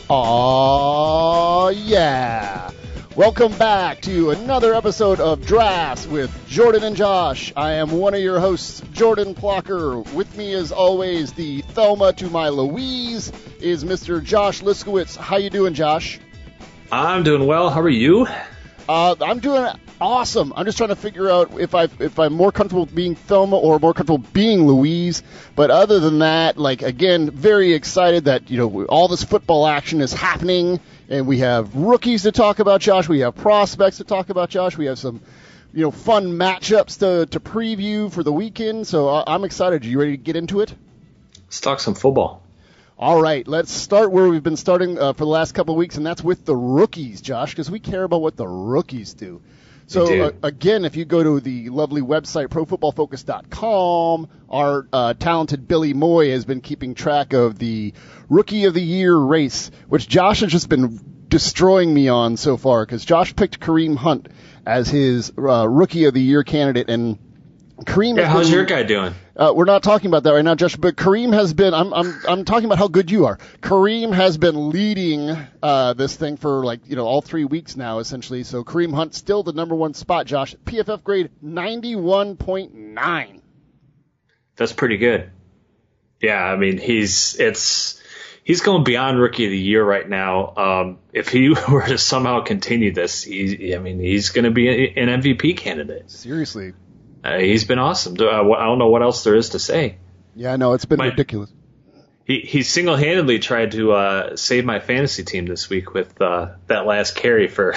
Aw, yeah. Welcome back to another episode of Drafts with Jordan and Josh. I am one of your hosts, Jordan Plocker. With me, as always, the Thelma to my Louise is Mr. Josh Liskowitz. How you doing, Josh? I'm doing well. How are you? I'm doing awesome. I'm just trying to figure out if I'm more comfortable being Thelma or more comfortable being Louise. But other than that, again, very excited that, all this football action is happening. And we have rookies to talk about, Josh. We have prospects to talk about, Josh. We have some, fun matchups to preview for the weekend. So I'm excited. Are you ready to get into it? Let's talk some football. All right, let's start where we've been starting for the last couple of weeks, and that's with the rookies, Josh, because we care about what the rookies do. So, again, if you go to the lovely website, profootballfocus.com, our talented Billy Moy has been keeping track of the Rookie of the Year race, which Josh has just been destroying me on so far, because Josh picked Kareem Hunt as his Rookie of the Year candidate, and Kareem. Yeah, how's your guy doing? We're not talking about that right now, Josh. But Kareem has been. I'm talking about how good you are. Kareem has been leading this thing for all 3 weeks now, essentially. So Kareem Hunt still the number one spot, Josh. PFF grade 91.9. That's pretty good. Yeah, I mean he's going beyond Rookie of the Year right now. If he were to somehow continue this, he's going to be an MVP candidate. Seriously. He's been awesome. I don't know what else there is to say. Yeah, no, it's been ridiculous. He single-handedly tried to save my fantasy team this week with that last carry for a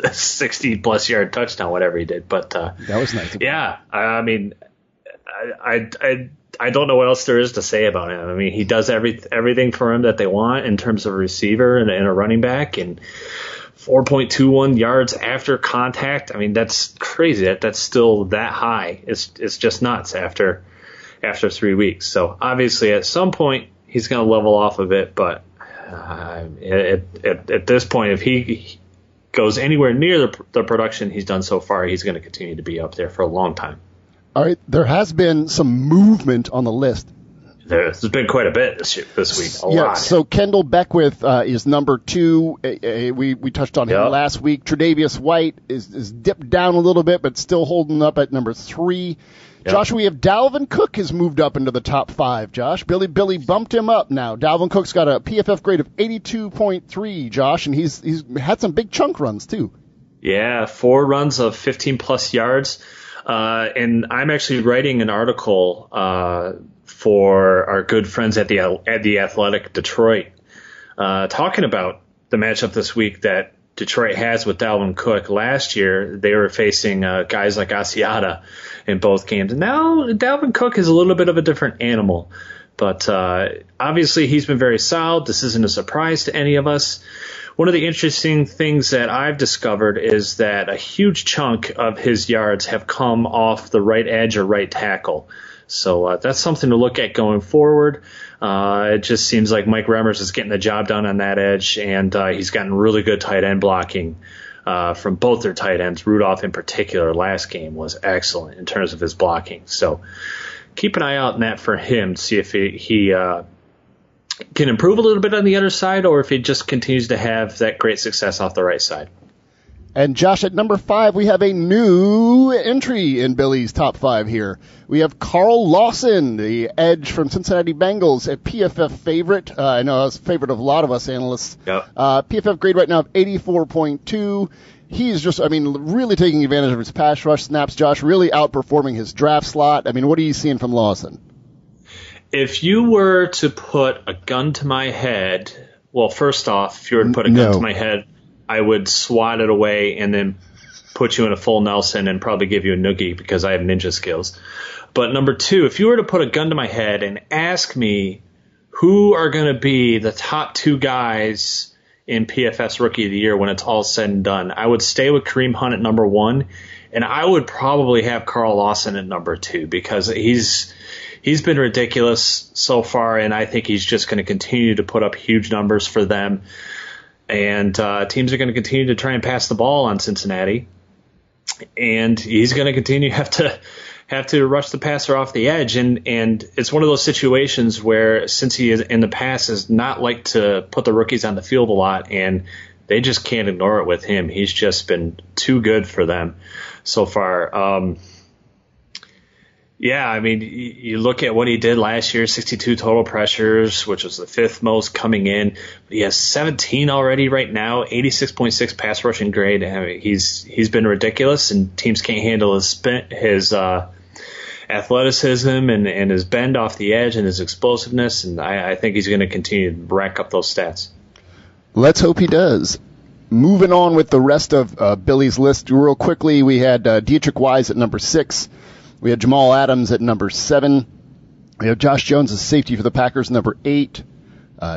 60-plus yard touchdown, whatever he did. But that was nice. Yeah, I mean, I don't know what else there is to say about him. I mean, he does everything for him that they want in terms of a receiver and a running back, and 4.21 yards after contact. I mean, that's crazy. That's still that high. It's just nuts after 3 weeks. So obviously at some point he's going to level off a bit, but at this point, if he goes anywhere near the production he's done so far, he's going to continue to be up there for a long time. All right, there has been some movement on the list. There's been quite a bit this week. A lot. So Kendall Beckwith is number 2. We touched on him last week. Tre'Davious White is dipped down a little bit, but still holding up at number 3. Yep. Josh, we have Dalvin Cook has moved up into the top 5, Josh. Billy bumped him up now. Dalvin Cook's got a PFF grade of 82.3, Josh, and he's had some big chunk runs, too. Yeah, 4 runs of 15-plus yards. And I'm actually writing an article for our good friends at the Athletic Detroit, talking about the matchup this week that Detroit has with Dalvin Cook. Last year, they were facing guys like Asiata in both games. And now Dalvin Cook is a little bit of a different animal. But obviously, he's been very solid. This isn't a surprise to any of us. One of the interesting things that I've discovered is that a huge chunk of his yards have come off the right edge or right tackle. So that's something to look at going forward. It just seems like Mike Remmers is getting the job done on that edge, and he's gotten really good tight end blocking from both their tight ends. Rudolph in particular last game was excellent in terms of his blocking. So keep an eye out on that for him to see if he can improve a little bit on the other side, or if he just continues to have that great success off the right side. And Josh, at number 5, we have a new entry in Billy's top 5 here. We have Carl Lawson, the edge from Cincinnati Bengals, a PFF favorite. I know it's a favorite of a lot of us analysts. Yep. PFF grade right now of 84.2. He's just, really taking advantage of his pass rush snaps, Josh, really outperforming his draft slot. What are you seeing from Lawson? If you were to put a gun to my head, well, first off, if you were to put a gun to my head, I would swat it away and then put you in a full Nelson and probably give you a noogie because I have ninja skills. But number 2, if you were to put a gun to my head and ask me who are going to be the top 2 guys in PFF's Rookie of the Year when it's all said and done, I would stay with Kareem Hunt at number 1, and I would probably have Carl Lawson at number 2 because he's been ridiculous so far, and I think he's just going to continue to put up huge numbers for them. And teams are going to continue to try and pass the ball on Cincinnati. And he's going to continue to have to rush the passer off the edge. And it's one of those situations where, since he is in the past has not liked to put the rookies on the field a lot, and they just can't ignore it with him. He's just been too good for them so far. Yeah, I mean, you look at what he did last year, 62 total pressures, which was the 5th most coming in. He has 17 already right now, 86.6 pass rushing grade. I mean, he's been ridiculous, and teams can't handle his athleticism and his bend off the edge and his explosiveness, and I think he's going to continue to rack up those stats. Let's hope he does. Moving on with the rest of Billy's list real quickly, we had Dietrich Wise at number 6. We had Jamal Adams at number 7. We have Josh Jones as safety for the Packers, number 8.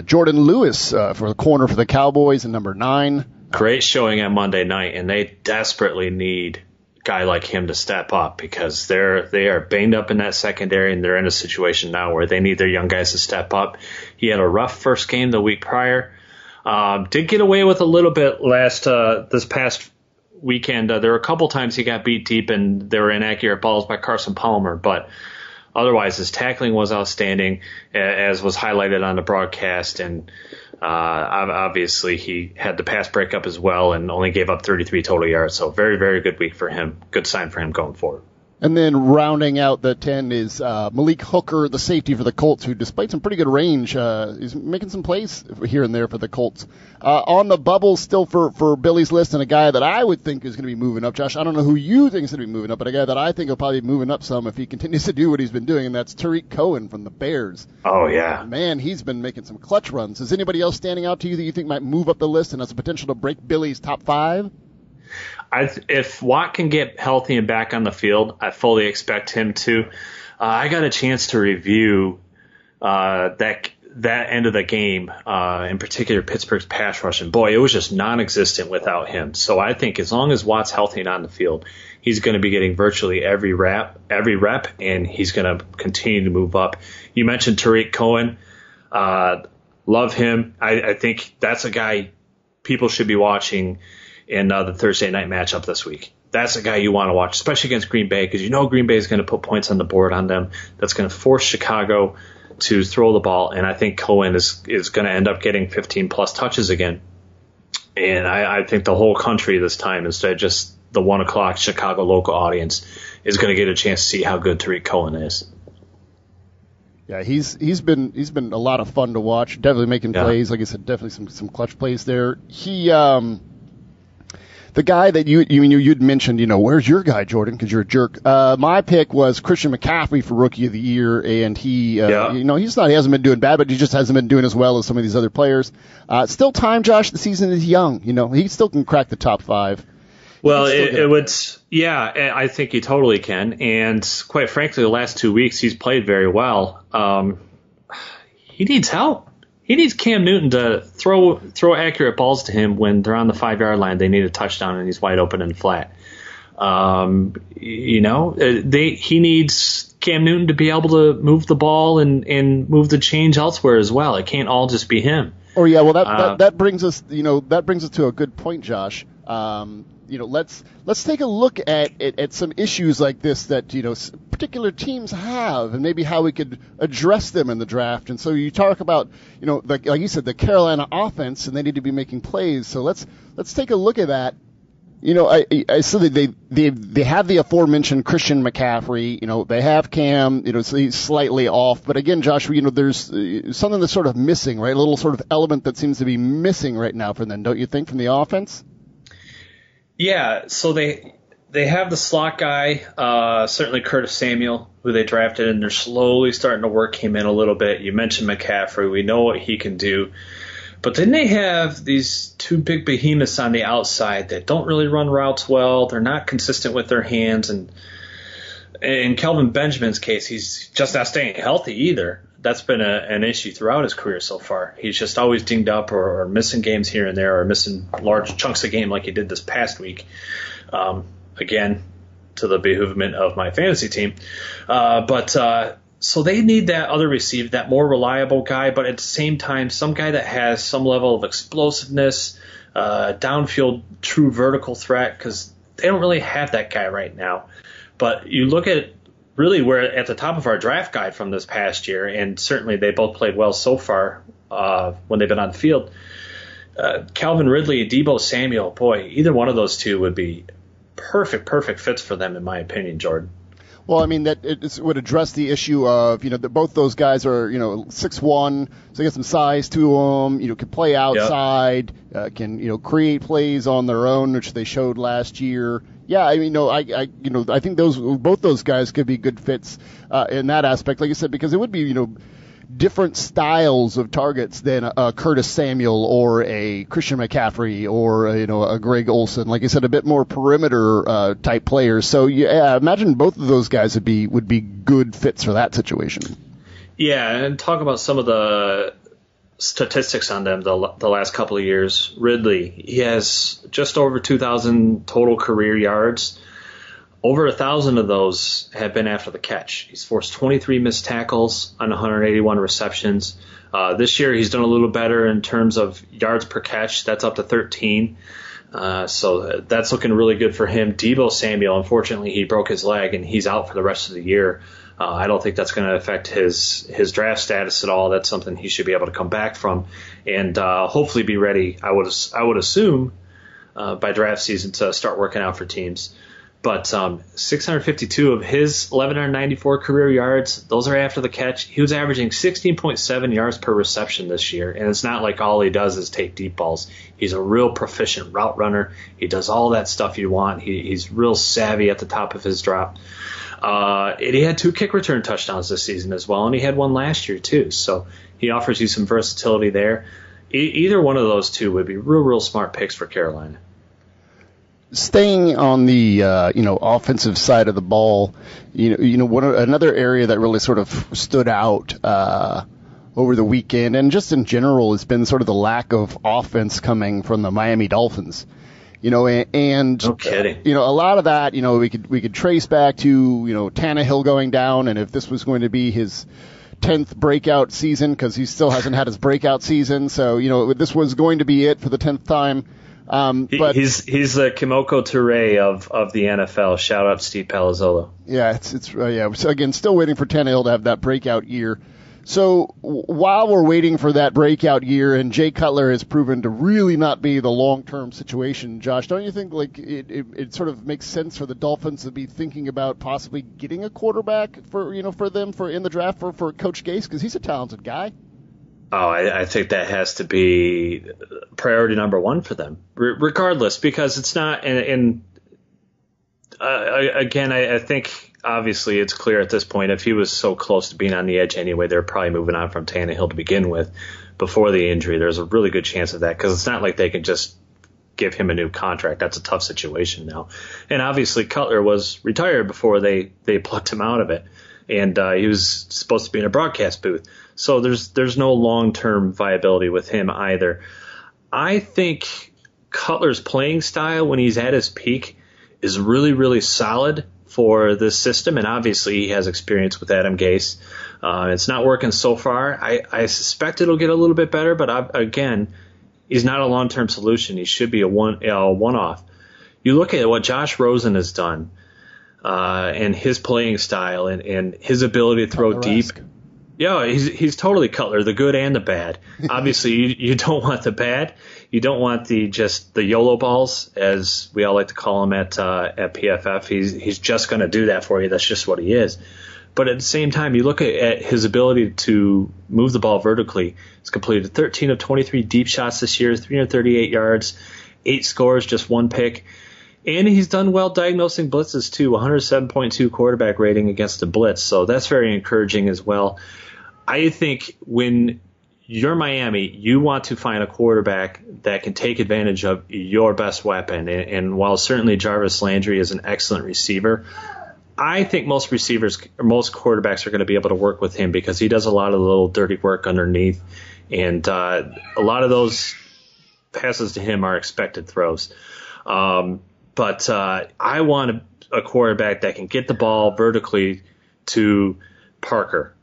Jordan Lewis for the corner for the Cowboys at number 9. Great showing on Monday night, and they desperately need a guy like him to step up, because they are banged up in that secondary, and they're in a situation now where they need their young guys to step up. He had a rough first game the week prior. Did get away with a little bit this past weekend. There were a couple times he got beat deep, and there were inaccurate balls by Carson Palmer, but otherwise his tackling was outstanding, as was highlighted on the broadcast, and obviously he had the pass breakup as well and only gave up 33 total yards, so very, very good week for him. Good sign for him going forward. And then rounding out the 10 is Malik Hooker, the safety for the Colts, who, despite some pretty good range, is making some plays here and there for the Colts. On the bubble still for Billy's list, and a guy that I would think is going to be moving up. Josh, I don't know who you think is going to be moving up, but a guy that I think will probably be moving up some if he continues to do what he's been doing, and that's Tariq Cohen from the Bears. Oh, yeah. Man, he's been making some clutch runs. Is anybody else standing out to you that you think might move up the list and has the potential to break Billy's top 5? If Watt can get healthy and back on the field, I fully expect him to. I got a chance to review that end of the game, in particular Pittsburgh's pass rush, and boy, it was just non-existent without him. So I think as long as Watt's healthy and on the field, he's going to be getting virtually every rep, and he's going to continue to move up. You mentioned Tariq Cohen. Love him. I think that's a guy people should be watching in the Thursday night matchup this week. That's a guy you want to watch, especially against Green Bay, because you know Green Bay is going to put points on the board on them. That's going to force Chicago to throw the ball, and I think Cohen is going to end up getting 15-plus touches again. And I think the whole country this time, instead of just the 1 o'clock Chicago local audience, is going to get a chance to see how good Tariq Cohen is. Yeah, he's been a lot of fun to watch. Definitely making plays, like I said, definitely some clutch plays there. He the guy that you'd mentioned, where's your guy, Jordan? Because you're a jerk. My pick was Christian McCaffrey for Rookie of the Year, and he hasn't been doing bad, but he just hasn't been doing as well as some of these other players. Still time, Josh. The season is young. He still can crack the top 5. Well, I think he totally can. And quite frankly, the last 2 weeks he's played very well. He needs help. He needs Cam Newton to throw accurate balls to him when they're on the 5-yard line. They need a touchdown, and he's wide open and flat. He needs Cam Newton to be able to move the ball and move the change elsewhere as well. It can't all just be him. Oh yeah, well that brings us to a good point, Josh. Let's take a look at some issues like this that particular teams have, and maybe how we could address them in the draft. And so you talk about like you said, the Carolina offense, and they need to be making plays. So let's take a look at that. I said that they have the aforementioned Christian McCaffrey. They have Cam. So he's slightly off, but again, Josh, there's something that's sort of missing, right? A little sort of element that seems to be missing right now for them, don't you think, from the offense? Yeah, so they have the slot guy, certainly Curtis Samuel, who they drafted, and they're slowly starting to work him in a little bit. You mentioned McCaffrey. We know what he can do. But then they have these 2 big behemoths on the outside that don't really run routes well. They're not consistent with their hands. And in Kelvin Benjamin's case, he's just not staying healthy either. That's been an issue throughout his career so far. He's just always dinged up or missing games here and there, or missing large chunks of game like he did this past week. Again, to the behoovement of my fantasy team. So they need that other receiver, that more reliable guy, but at the same time, some guy that has some level of explosiveness, downfield, true vertical threat, because they don't really have that guy right now. But you look at really were at the top of our draft guide from this past year, and certainly they both played well so far when they've been on the field. Calvin Ridley, Deebo Samuel, boy, either one of those two would be perfect fits for them, in my opinion, Jordan. Well, I mean, that it would address the issue of, that both those guys are, 6'1", so they got some size to them, can play outside, can, create plays on their own, which they showed last year. Yeah, I mean, I think both those guys could be good fits in that aspect, like I said, because it would be, different styles of targets than a Curtis Samuel or a Christian McCaffrey or a Greg Olsen. Like I said, a bit more perimeter type players. So yeah, imagine both of those guys would be good fits for that situation. Yeah, and talk about some of the statistics on them the last couple of years. Ridley, he has just over 2,000 total career yards. Over 1,000 of those have been after the catch. He's forced 23 missed tackles on 181 receptions. This year he's done a little better in terms of yards per catch. That's up to 13. So that's looking really good for him. Deebo Samuel, unfortunately, he broke his leg and he's out for the rest of the year. I don't think that's going to affect his draft status at all. That's something he should be able to come back from and hopefully be ready, I would assume, by draft season to start working out for teams. But 652 of his 1,194 career yards, those are after the catch. He was averaging 16.7 yards per reception this year, and it's not like all he does is take deep balls. He's a real proficient route runner. He does all that stuff you want. He's real savvy at the top of his drop. And he had 2 kick return touchdowns this season as well, and he had one last year too. So he offers you some versatility there. Either one of those two would be real smart picks for Carolina. Staying on the offensive side of the ball, another area that really sort of stood out over the weekend, and just in general, has been sort of the lack of offense coming from the Miami Dolphins. And no kidding. A lot of that, we could trace back to Tannehill going down, and if this was going to be his 10th breakout season, because he still hasn't had his breakout season, so this was going to be it for the 10th time. But he's the Kimoko Toure of the NFL. Shout out Steve Palazzolo. Yeah, So again, still waiting for Tannehill to have that breakout year. So while we're waiting for that breakout year, and Jay Cutler has proven to really not be the long-term situation, Josh, don't you think it sort of makes sense for the Dolphins to be thinking about possibly getting a quarterback for in the draft for Coach Gase, because he's a talented guy? Oh, I think that has to be priority number one for them, regardless, because it's not. And again, I think obviously it's clear at this point, if he was so close to being on the edge anyway, they're probably moving on from Tannehill to begin with before the injury. There's a really good chance of that, because it's not like they can just give him a new contract. That's a tough situation now. And obviously Cutler was retired before they plucked him out of it. And he was supposed to be in a broadcast booth. So there's no long-term viability with him either. I think Cutler's playing style when he's at his peak is really solid for this system, and obviously he has experience with Adam Gase. It's not working so far. I suspect it'll get a little bit better, but again, he's not a long-term solution. He should be a one-off. You look at what Josh Rosen has done, and his playing style and his ability to throw deep. Yeah, he's totally Cutler, the good and the bad. Obviously, you don't want the bad. You don't want the YOLO balls, as we all like to call him at PFF. He's just going to do that for you. That's just what he is. But at the same time, you look at his ability to move the ball vertically. He's completed 13 of 23 deep shots this year, 338 yards, 8 scores, just 1 pick. And he's done well diagnosing blitzes, too, 107.2 quarterback rating against the blitz. So that's very encouraging as well. I think when you're Miami, you want to find a quarterback that can take advantage of your best weapon. And while certainly Jarvis Landry is an excellent receiver, I think most quarterbacks are going to be able to work with him, because he does a lot of the little dirty work underneath. And a lot of those passes to him are expected throws. But I want a quarterback that can get the ball vertically to Parker.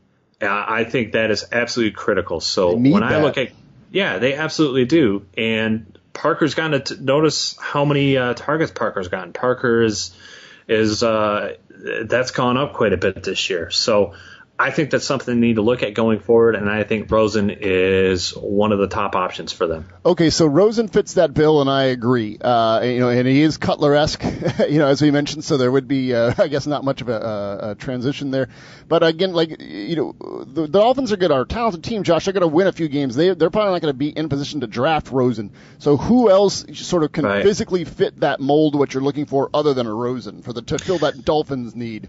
I think that is absolutely critical. So when I look at, they absolutely do. And Parker's gotten to notice how many targets Parker's gotten. Parker is is that's gone up quite a bit this year. So I think that's something they need to look at going forward, and I think Rosen is one of the top options for them. Okay, so Rosen fits that bill, and I agree. And he is Cutler-esque, as we mentioned, so there would be, I guess, not much of a transition there. But again, the Dolphins are good, are a talented team, Josh. They're going to win a few games. They're probably not going to be in position to draft Rosen. So who else sort of can physically fit that mold, what you're looking for, other than a Rosen, to fill that Dolphins need?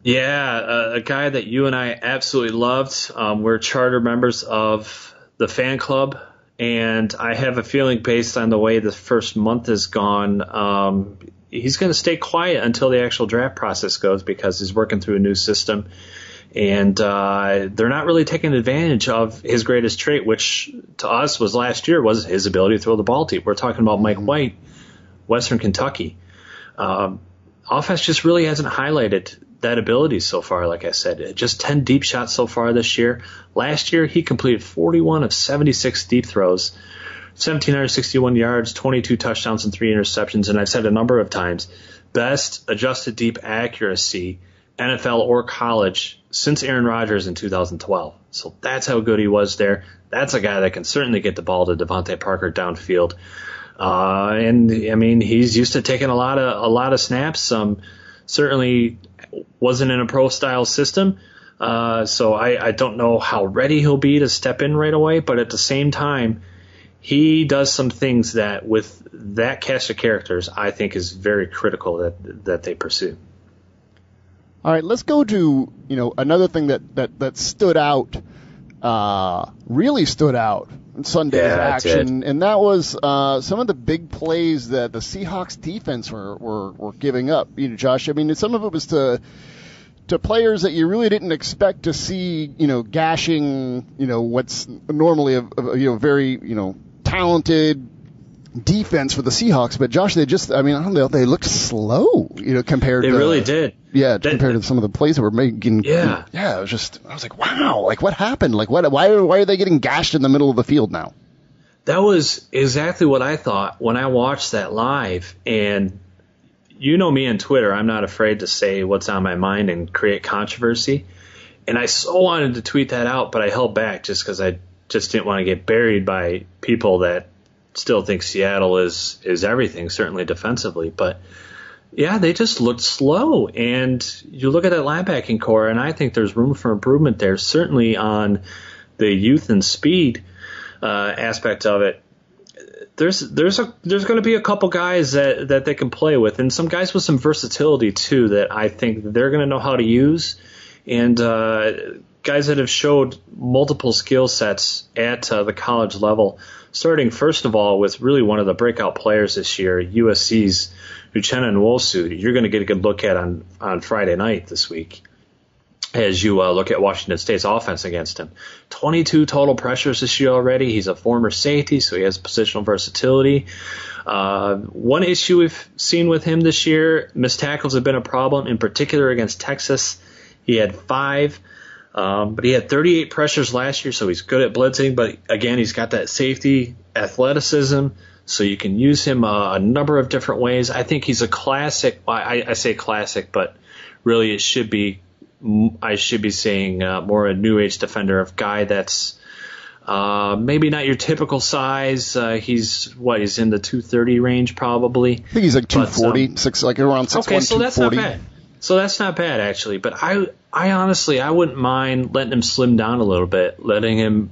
Yeah, a guy that you and I absolutely loved. We're charter members of the fan club, and I have a feeling based on the way the first month has gone, he's going to stay quiet until the actual draft process goes because he's working through a new system. And they're not really taking advantage of his greatest trait, which to us was last year, was his ability to throw the ball deep. We're talking about Mike White, Western Kentucky. Offense just really hasn't highlighted that ability so far, like I said. Just 10 deep shots so far this year. Last year, he completed 41 of 76 deep throws, 1,761 yards, 22 touchdowns, and 3 interceptions. And I've said a number of times, best adjusted deep accuracy, NFL or college, since Aaron Rodgers in 2012. So that's how good he was there. That's a guy that can certainly get the ball to Devontae Parker downfield. And I mean, he's used to taking a lot of snaps. Certainly wasn't in a pro-style system, so I don't know how ready he'll be to step in right away, but at the same time, he does some things that with that cast of characters I think is very critical that they pursue. All right, let's go to another thing that stood out, really stood out in Sunday's action, and that was some of the big plays that the Seahawks defense were giving up. Josh, I mean, some of it was to players that you really didn't expect to see, gashing, what's normally a very, talented defense for the Seahawks. But Josh, they looked slow, compared to. They really did. Yeah, compared to some of the plays that were making. Yeah. Yeah, I was like, wow, what happened? Why are they getting gashed in the middle of the field now? That was exactly what I thought when I watched that live. And you know me on Twitter, I'm not afraid to say what's on my mind and create controversy. And I so wanted to tweet that out, but I held back just because I just didn't want to get buried by people that still think Seattle is everything, certainly defensively. But, yeah, they just looked slow. And you look at that linebacking core, and I think there's room for improvement there, certainly on the youth and speed aspect of it. There's going to be a couple guys that they can play with, and some guys with some versatility too that I think they're going to know how to use, and guys that have showed multiple skill sets at the college level. Starting first of all with really one of the breakout players this year, USC's Uchenna Nwosu. You're going to get a good look at on Friday night this week as you look at Washington State's offense against him. 22 total pressures this year already. He's a former safety, so he has positional versatility. One issue we've seen with him this year, missed tackles have been a problem, in particular against Texas. He had 5, but he had 38 pressures last year, so he's good at blitzing. But, again, he's got that safety athleticism, so you can use him a number of different ways. I think he's a classic. I say classic, but really I should be saying more a new age defender, of guy that's maybe not your typical size. He's in the 230 range probably. I think he's like 240, around 6'1", okay, so 240. That's not bad. So that's not bad actually. But I honestly wouldn't mind letting him slim down a little bit, letting him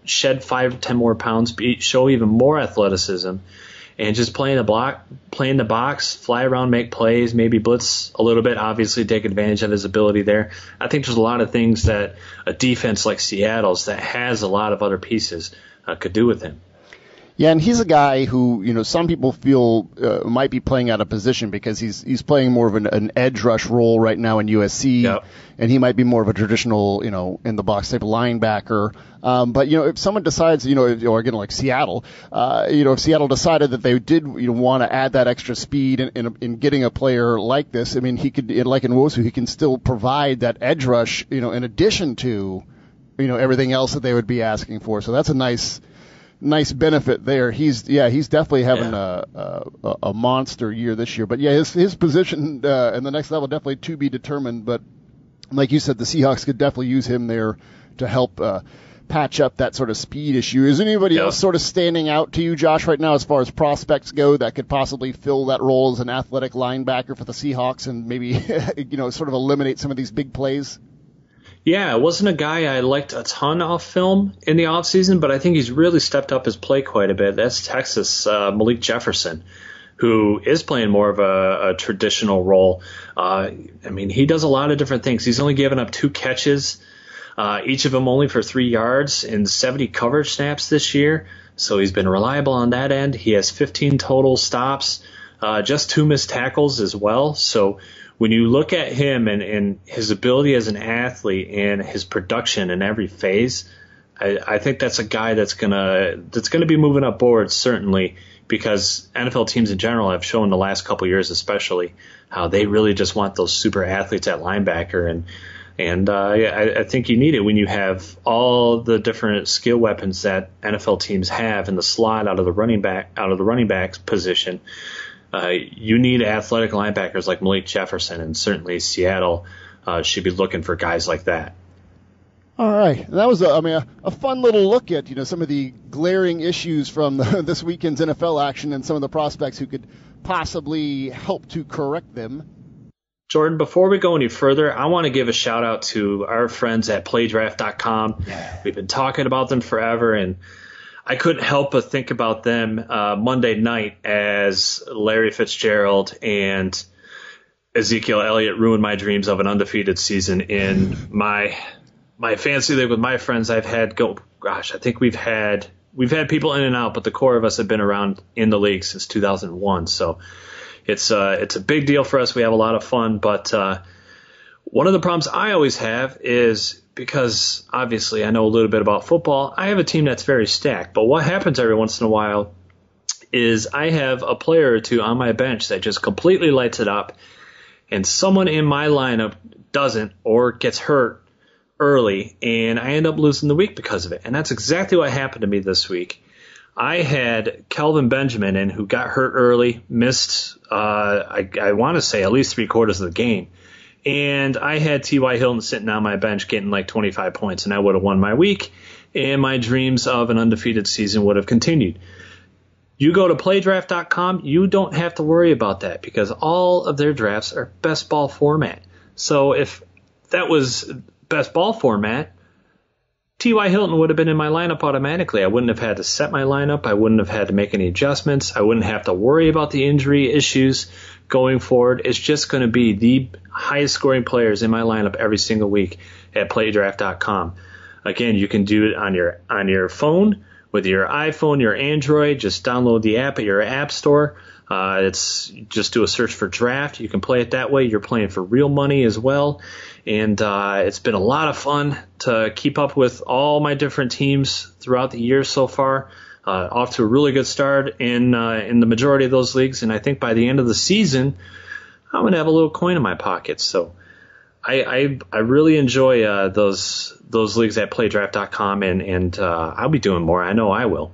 shed 5-10 more pounds, show even more athleticism. And just play in the box, fly around, make plays, maybe blitz a little bit, obviously take advantage of his ability there. I think there's a lot of things that a defense like Seattle's that has a lot of other pieces could do with him. Yeah, and he's a guy who, some people feel might be playing out of position because he's playing more of an edge rush role right now in USC, yep. And he might be more of a traditional, in the box type of linebacker. But if someone decides, or again like Seattle, if Seattle decided that they did want to add that extra speed in getting a player like this, I mean, he could, like in Nwosu, he can still provide that edge rush, in addition to, everything else that they would be asking for. So that's a nice nice benefit there. He's definitely having a monster year this year. But yeah, his position in the next level definitely to be determined. But like you said, the Seahawks could definitely use him there to help patch up that sort of speed issue. Is anybody else sort of standing out to you, Josh, right now as far as prospects go that could possibly fill that role as an athletic linebacker for the Seahawks and maybe sort of eliminate some of these big plays? Yeah, it wasn't a guy I liked a ton off film in the offseason, but I think he's really stepped up his play quite a bit. That's Texas Malik Jefferson, who is playing more of a traditional role. He does a lot of different things. He's only given up 2 catches, each of them only for 3 yards in 70 coverage snaps this year. So he's been reliable on that end. He has 15 total stops, just 2 missed tackles as well. So when you look at him and his ability as an athlete and his production in every phase, I think that's a guy that's gonna be moving up boards, certainly, because NFL teams in general have shown the last couple years especially how they really just want those super athletes at linebacker. I think you need it when you have all the different skill weapons that NFL teams have in the slot out of the running back position. You need athletic linebackers like Malik Jefferson, and certainly Seattle should be looking for guys like that. All right, that was a fun little look at some of the glaring issues from this weekend's NFL action and some of the prospects who could possibly help to correct them. Jordan, before we go any further, I want to give a shout out to our friends at playdraft.com. Yeah. We've been talking about them forever, and I couldn't help but think about them Monday night as Larry Fitzgerald and Ezekiel Elliott ruined my dreams of an undefeated season in my fantasy league with my friends. I think we've had people in and out, but the core of us have been around in the league since 2001. So it's a big deal for us. We have a lot of fun, but one of the problems I always have is, because obviously I know a little bit about football, I have a team that's very stacked. But what happens every once in a while is I have a player or two on my bench that just completely lights it up, and someone in my lineup doesn't or gets hurt early, and I end up losing the week because of it. And that's exactly what happened to me this week. I had Kelvin Benjamin in, who got hurt early, missed, I want to say, at least 3/4 of the game. And I had T.Y. Hilton sitting on my bench getting like 25 points, and I would have won my week, and my dreams of an undefeated season would have continued. You go to playdraft.com, you don't have to worry about that because all of their drafts are best ball format. So if that was best ball format, T.Y. Hilton would have been in my lineup automatically. I wouldn't have had to set my lineup. I wouldn't have had to make any adjustments. I wouldn't have to worry about the injury issues going forward. It's just going to be the highest scoring players in my lineup every single week at playdraft.com. Again, you can do it on your phone, with your iPhone, your Android. Just download the app at your app store. It's just do a search for draft. You can play it that way. You're playing for real money as well. And it's been a lot of fun to keep up with all my different teams throughout the year so far. Off to a really good start in the majority of those leagues. And I think by the end of the season, I'm going to have a little coin in my pocket. So I really enjoy those leagues at playdraft.com, and I'll be doing more. I know I will.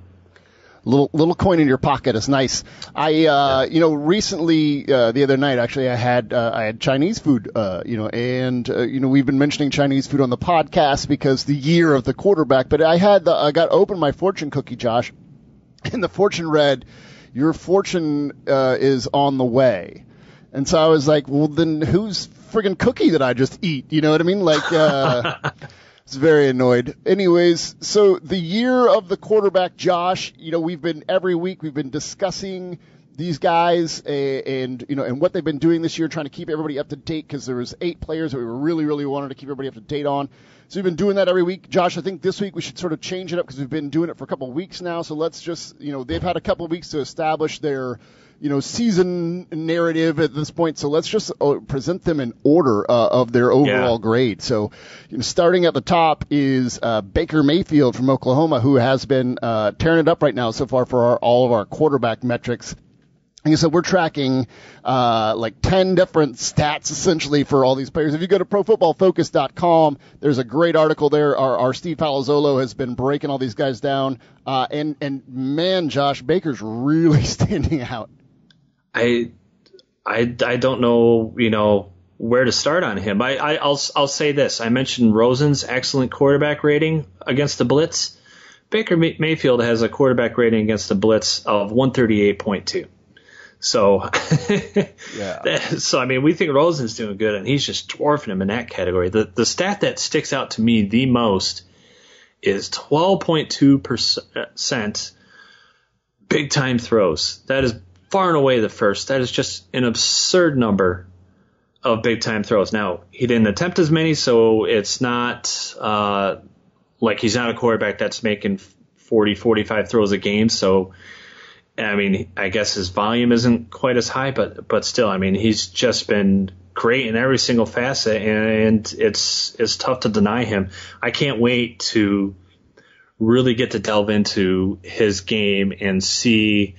Little coin in your pocket is nice. Recently, the other night, actually, I had Chinese food, we've been mentioning Chinese food on the podcast because the year of the quarterback, but I got open my fortune cookie, Josh, and the fortune read, your fortune, is on the way. And so I was like, well, then whose friggin' cookie did I just eat? You know what I mean? Like, I was very annoyed. Anyways, so the year of the quarterback, Josh, every week we've been discussing these guys and what they've been doing this year, trying to keep everybody up to date because there was 8 players that we really, really wanted to keep everybody up to date on. So we've been doing that every week. Josh, I think this week we should sort of change it up because we've been doing it for a couple of weeks now. So let's just, they've had a couple of weeks to establish their season narrative at this point. So let's just present them in order of their overall grade. So starting at the top is Baker Mayfield from Oklahoma, who has been tearing it up right now so far for all of our quarterback metrics. like I said, we're tracking like 10 different stats essentially for all these players. If you go to ProFootballFocus.com, there's a great article there. Our Steve Palazzolo has been breaking all these guys down. And man, Josh, Baker's really standing out. I don't know, where to start on him. I'll say this. I mentioned Rosen's excellent quarterback rating against the blitz. Baker Mayfield has a quarterback rating against the blitz of 138.2. So, So I mean, we think Rosen's doing good, and he's just dwarfing him in that category. The stat that sticks out to me the most is 12.2% big time throws. That is far and away the first. That is just an absurd number of big time throws. Now, he didn't attempt as many, so it's not like he's not a quarterback that's making 40, 45 throws a game. So, I mean, I guess his volume isn't quite as high, but still, I mean, he's just been great in every single facet, and it's tough to deny him. I can't wait to really get to delve into his game and see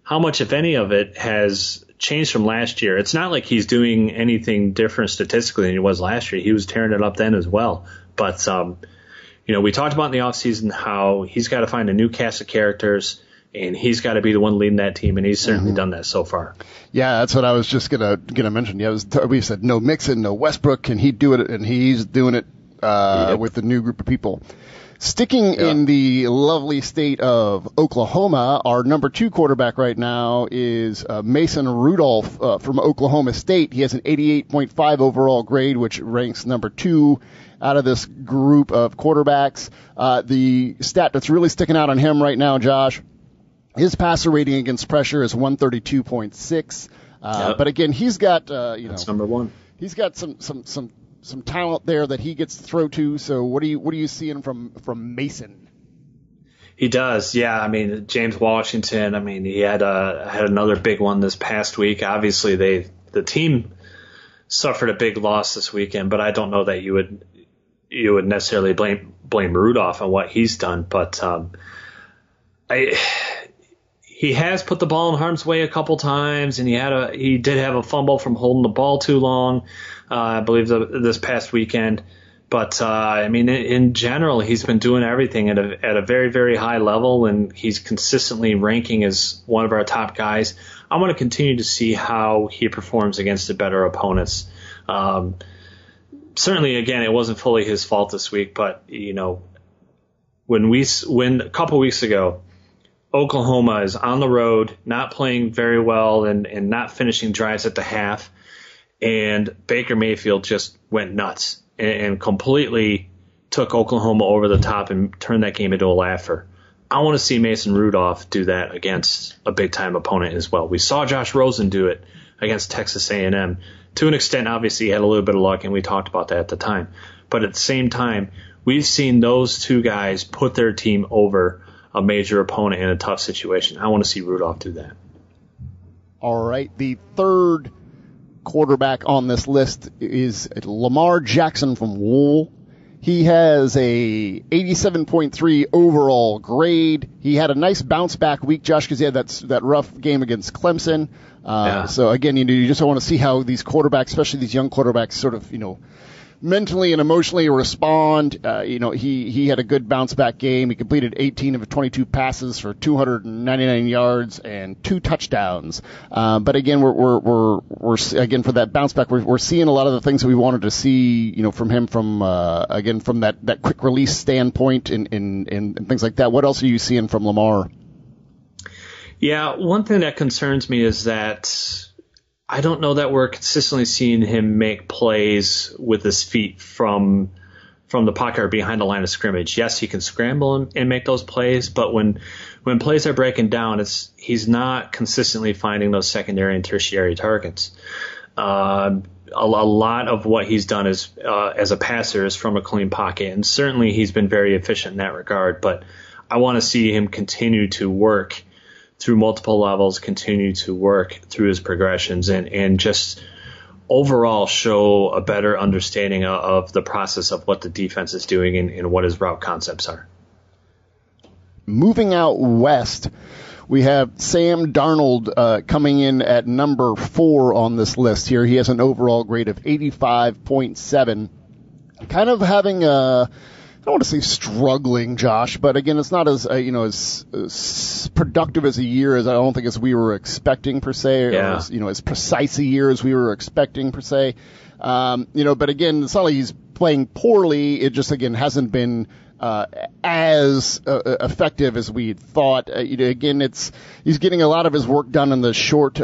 how much, if any, of it has changed from last year. It's not like he's doing anything different statistically than he was last year. He was tearing it up then as well. But, we talked about in the offseason how he's got to find a new cast of characters, and he's got to be the one leading that team, and he's certainly done that so far. Yeah, that's what I was just gonna mention. Yeah, we said no Mixon, no Westbrook. Can he do it? And he's doing it with the new group of people. Sticking in the lovely state of Oklahoma, our number 2 quarterback right now is Mason Rudolph from Oklahoma State. He has an 88.5 overall grade, which ranks number 2 out of this group of quarterbacks. The stat that's really sticking out on him right now, Josh, his passer rating against pressure is 132.6. But again, he's got that's number 1. He's got some talent there that he gets to throw to. So what are you seeing from Mason? He does, yeah. I mean, James Washington. I mean, he had another big one this past week. Obviously, the team suffered a big loss this weekend, but I don't know that you would necessarily blame Rudolph on what he's done. But he has put the ball in harm's way a couple times, and he did have a fumble from holding the ball too long, I believe this past weekend. But I mean, in general, he's been doing everything at a very, very high level, and he's consistently ranking as one of our top guys. I want to continue to see how he performs against the better opponents. Certainly, again, it wasn't fully his fault this week, but when a couple weeks ago, Oklahoma is on the road, not playing very well and not finishing drives at the half, and Baker Mayfield just went nuts and completely took Oklahoma over the top and turned that game into a laugher. I want to see Mason Rudolph do that against a big-time opponent as well. We saw Josh Rosen do it against Texas A&M. To an extent, obviously, he had a little bit of luck, and we talked about that at the time. But at the same time, we've seen those two guys put their team over a major opponent in a tough situation. I want to see Rudolph do that. All right. The third quarterback on this list is Lamar Jackson from Wool. He has a 87.3 overall grade. He had a nice bounce back week, Josh, because he had that rough game against Clemson. So again, you just want to see how these quarterbacks, especially these young quarterbacks, sort of, mentally and emotionally respond. He had a good bounce back game. He completed 18 of 22 passes for 299 yards and 2 touchdowns. But again, we're again, for that bounce back, we're seeing a lot of the things that we wanted to see, from him from that quick release standpoint and things like that. What else are you seeing from Lamar? Yeah, one thing that concerns me is that I don't know that we're consistently seeing him make plays with his feet from the pocket or behind the line of scrimmage. Yes, he can scramble and make those plays, but when plays are breaking down, he's not consistently finding those secondary and tertiary targets. A lot of what he's done is as a passer is from a clean pocket, and certainly he's been very efficient in that regard. But I want to see him continue to work through multiple levels, continue to work through his progressions, and just overall show a better understanding of the process of what the defense is doing and what his route concepts are. Moving out west, we have Sam Darnold coming in at number 4 on this list here. He has an overall grade of 85.7. Kind of having a, I don't want to say struggling, Josh, but again, it's not as as productive as a year as I don't think as we were expecting per se, or as precise a year as we were expecting per se. But again, it's not like he's playing poorly. It just again hasn't been as effective as we thought. Again, he's getting a lot of his work done in the short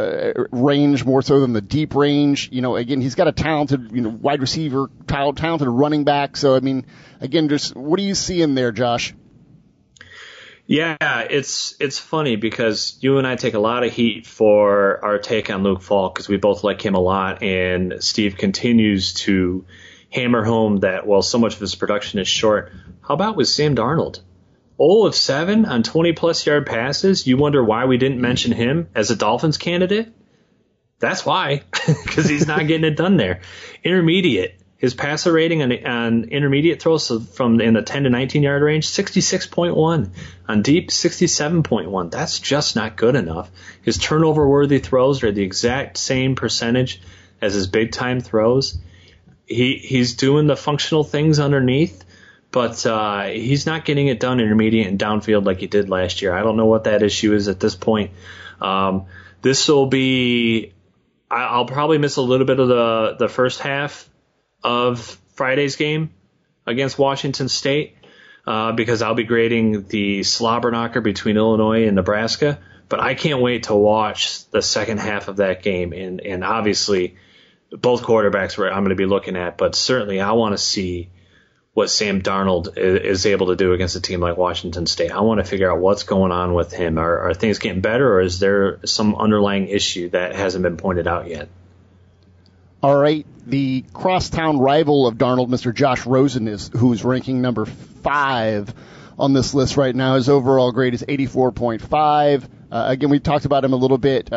range more so than the deep range. Again, he's got a talented wide receiver, talented running back. So I mean, again, just what do you see in there, Josh? Yeah, it's funny because you and I take a lot of heat for our take on Luke Falk because we both like him a lot, and Steve continues to hammer home that, well, so much of his production is short. How about with Sam Darnold? 0 of 7 on 20-plus yard passes. You wonder why we didn't mention him as a Dolphins candidate? That's why, because he's not getting it done there. Intermediate. His passer rating on intermediate throws from in the 10 to 19-yard range, 66.1. On deep, 67.1. That's just not good enough. His turnover-worthy throws are the exact same percentage as his big-time throws. He's doing the functional things underneath, but he's not getting it done intermediate and downfield like he did last year. I don't know what that issue is at this point. This will be – I'll probably miss a little bit of the first half of Friday's game against Washington State because I'll be grading the slobber knocker between Illinois and Nebraska. But I can't wait to watch the second half of that game. And obviously – both quarterbacks I'm going to be looking at, but certainly I want to see what Sam Darnold is able to do against a team like Washington State. I want to figure out what's going on with him. Are things getting better, or is there some underlying issue that hasn't been pointed out yet? All right, the crosstown rival of Darnold, Mr. Josh Rosen, who's ranking number 5 on this list right now. His overall grade is 84.5. Again, we talked about him a little bit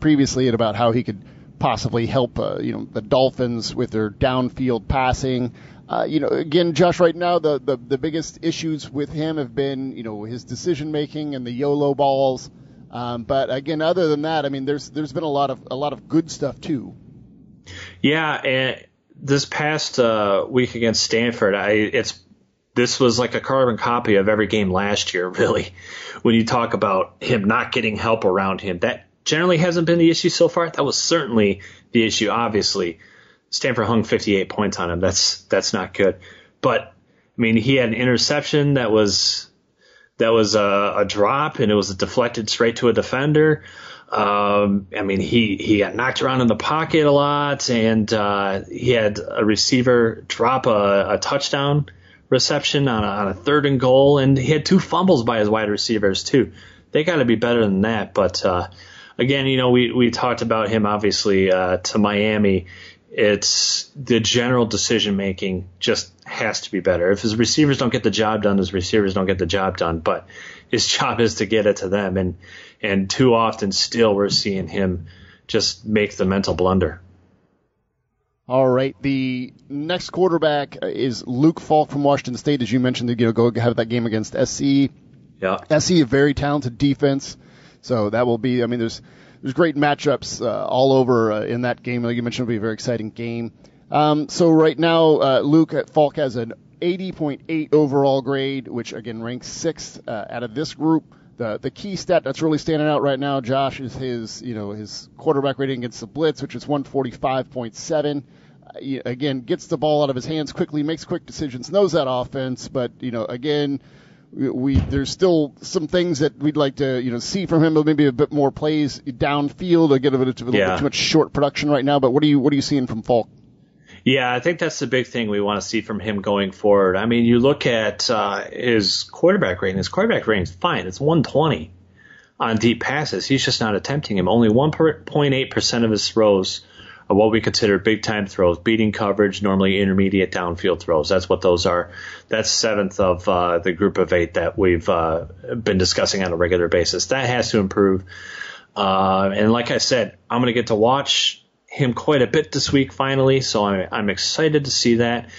previously about how he could possibly help the Dolphins with their downfield passing. Again, Josh, right now the biggest issues with him have been his decision making and the YOLO balls. But again, other than that, I mean, there's been a lot of good stuff too. Yeah, and this past week against Stanford, this was like a carbon copy of every game last year, really. When you talk about him not getting help around him, that generally hasn't been the issue so far. That was certainly the issue, obviously. Stanford hung 58 points on him. That's not good. But, I mean, he had an interception that was a drop, and it was deflected straight to a defender. I mean, he got knocked around in the pocket a lot, and he had a receiver drop a touchdown reception on a 3rd and goal, and he had 2 fumbles by his wide receivers, too. They got to be better than that, but again, we talked about him, obviously, to Miami. It's the general decision-making just has to be better. If his receivers don't get the job done, his receivers don't get the job done. But his job is to get it to them. And too often still we're seeing him just make the mental blunder. All right. The next quarterback is Luke Falk from Washington State, as you mentioned, to go have that game against SC. Yeah. SC, a very talented defense. So that will be, I mean, there's great matchups all over in that game. Like you mentioned, it'll be a very exciting game. So right now, Luke Falk has an 80.8 overall grade, which again ranks 6th out of this group. The key stat that's really standing out right now, Josh, is his quarterback rating against the blitz, which is 145.7. Again, gets the ball out of his hands quickly, makes quick decisions, knows that offense, but again, there's still some things that we'd like to see from him. Maybe a bit more plays downfield. I get a little bit too much short production right now. But what are you seeing from Falk? Yeah, I think that's the big thing we want to see from him going forward. I mean, you look at his quarterback rating. His quarterback rating is fine. It's 120 on deep passes. He's just not attempting him. Only 1.8% of his throws are what we consider big-time throws, beating coverage, normally intermediate downfield throws. That's what those are. That's 7th of the group of 8 that we've been discussing on a regular basis. That has to improve. And like I said, I'm going to get to watch him quite a bit this week finally, so I'm excited to see that.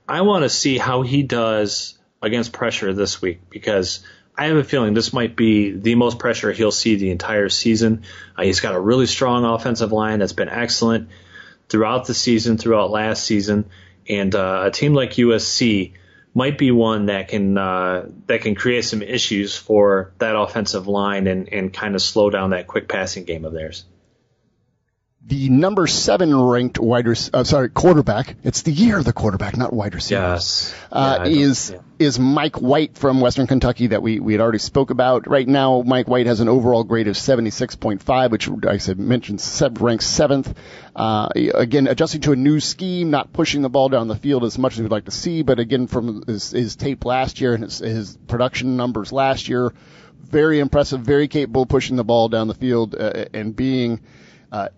I want to see how he does against pressure this week because I have a feeling this might be the most pressure he'll see the entire season. He's got a really strong offensive line that's been excellent throughout the season, throughout last season, and a team like USC might be one that can create some issues for that offensive line and kind of slow down that quick passing game of theirs. The number 7 ranked quarterback. It's the year of the quarterback, not wide receiver. Yes. Is Mike White from Western Kentucky that we had already spoke about. Right now, Mike White has an overall grade of 76.5, which I mentioned ranks 7th. Again, adjusting to a new scheme, not pushing the ball down the field as much as we'd like to see, but again, from his tape last year and his production numbers last year, very impressive, very capable pushing the ball down the field and being